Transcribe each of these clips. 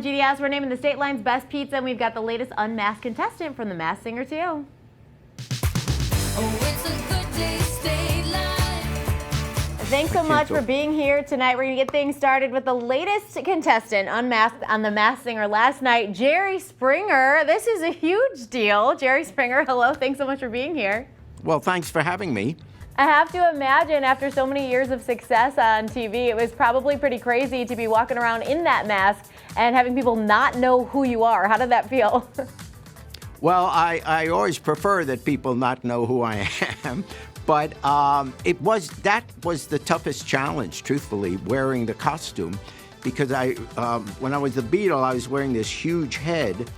GDS. We're naming the state line's best pizza, and we've got the latest unmasked contestant from The Masked Singer, too. Oh, it's a good day, state line. Thanks so much for being here tonight. We're going to get things started with the latest contestant unmasked on The Masked Singer last night, Jerry Springer. This is a huge deal. Jerry Springer, hello. Thanks so much for being here. Well, thanks for having me. I have to imagine after so many years of success on TV, it was probably pretty crazy to be walking around in that mask and having people not know who you are. How did that feel? Well, I always prefer that people not know who I am, but that was the toughest challenge, truthfully, wearing the costume, because when I was the Beetle, I was wearing this huge head,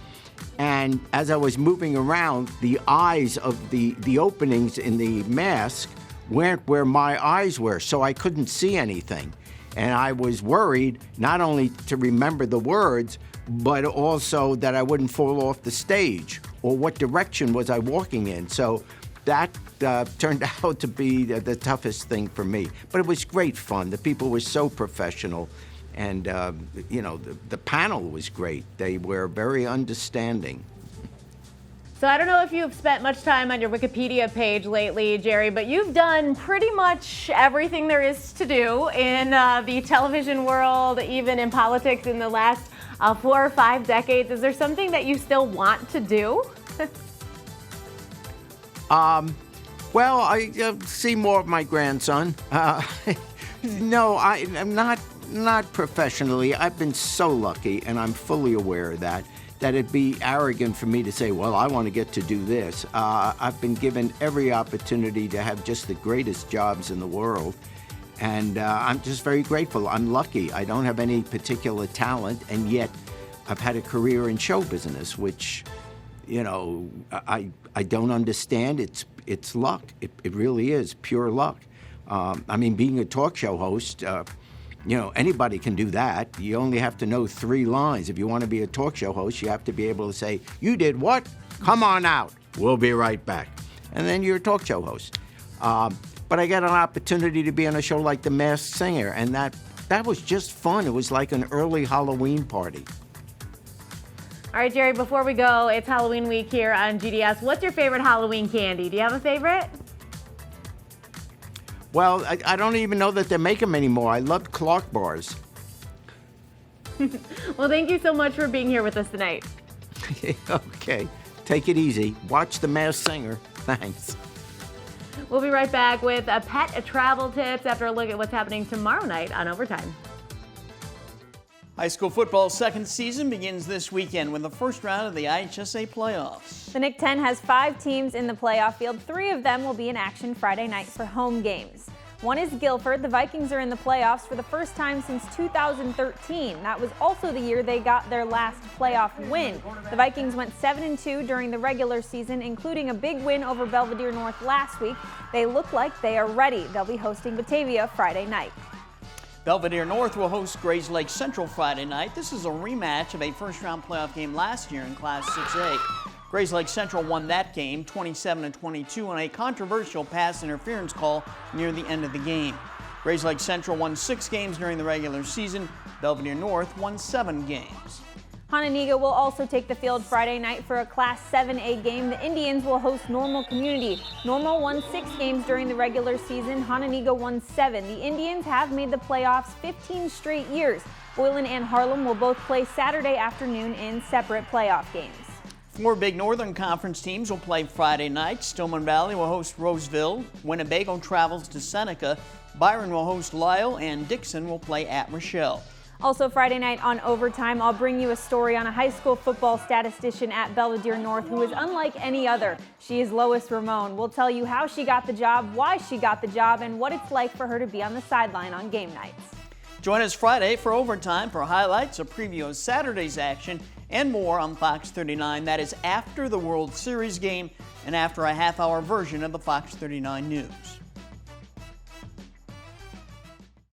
and as I was moving around, the eyes of the openings in the mask weren't where my eyes were, so I couldn't see anything. And I was worried not only to remember the words, but also that I wouldn't fall off the stage, or what direction was I walking in. So that turned out to be the toughest thing for me. But it was great fun. The people were so professional, and the panel was great. They were very understanding. So I don't know if you've spent much time on your Wikipedia page lately, Jerry, but you've done pretty much everything there is to do in the television world, even in politics in the last 4 or 5 decades. Is there something that you still want to do? Well, I see more of my grandson. No, I'm not professionally. I've been so lucky, and I'm fully aware of that it'd be arrogant for me to say, well, I want to get to do this. I've been given every opportunity to have just the greatest jobs in the world, and I'm just very grateful. I'm lucky. I don't have any particular talent, and yet I've had a career in show business, which, I don't understand. It's luck. It really is pure luck. Being a talk show host, anybody can do that. You only have to know 3 lines. If you want to be a talk show host, you have to be able to say, "You did what? Come on out. We'll be right back." And then you're a talk show host. But I got an opportunity to be on a show like The Masked Singer, and that was just fun. It was like an early Halloween party. All right, Jerry, before we go, it's Halloween week here on GDS. What's your favorite Halloween candy? Do you have a favorite? Well, I don't even know that they make them anymore. I loved Clark bars. Well, thank you so much for being here with us tonight. Okay, take it easy. Watch The Masked Singer. Thanks. We'll be right back with a pet travel tips after a look at what's happening tomorrow night on Overtime. High school football's second season begins this weekend with the first round of the IHSA playoffs. The NIC-10 has 5 teams in the playoff field. 3 of them will be in action Friday night for home games. One is Guilford. The Vikings are in the playoffs for the first time since 2013. That was also the year they got their last playoff win. The Vikings went 7-2 during the regular season, including a big win over Belvedere North last week. They look like they are ready. They'll be hosting Batavia Friday night. Belvedere North will host Grays Lake Central Friday night. This is a rematch of a first-round playoff game last year in Class 6A. Grays Lake Central won that game 27-22 on a controversial pass interference call near the end of the game. Grays Lake Central won 6 games during the regular season. Belvedere North won 7 games. Hononegah will also take the field Friday night for a Class 7A game. The Indians will host Normal Community. Normal won 6 games during the regular season. Hononegah won 7. The Indians have made the playoffs 15 straight years. Boylan and Harlem will both play Saturday afternoon in separate playoff games. 4 Big Northern Conference teams will play Friday night. Stillman Valley will host Roseville. Winnebago travels to Seneca. Byron will host Lyle, and Dixon will play at Rochelle. Also Friday night on Overtime, I'll bring you a story on a high school football statistician at Belvedere North who is unlike any other. She is Lois Ramone. We'll tell you how she got the job, why she got the job, and what it's like for her to be on the sideline on game nights. Join us Friday for Overtime for highlights, a preview of Saturday's action, and more on Fox 39. That is after the World Series game and after a half-hour version of the Fox 39 News.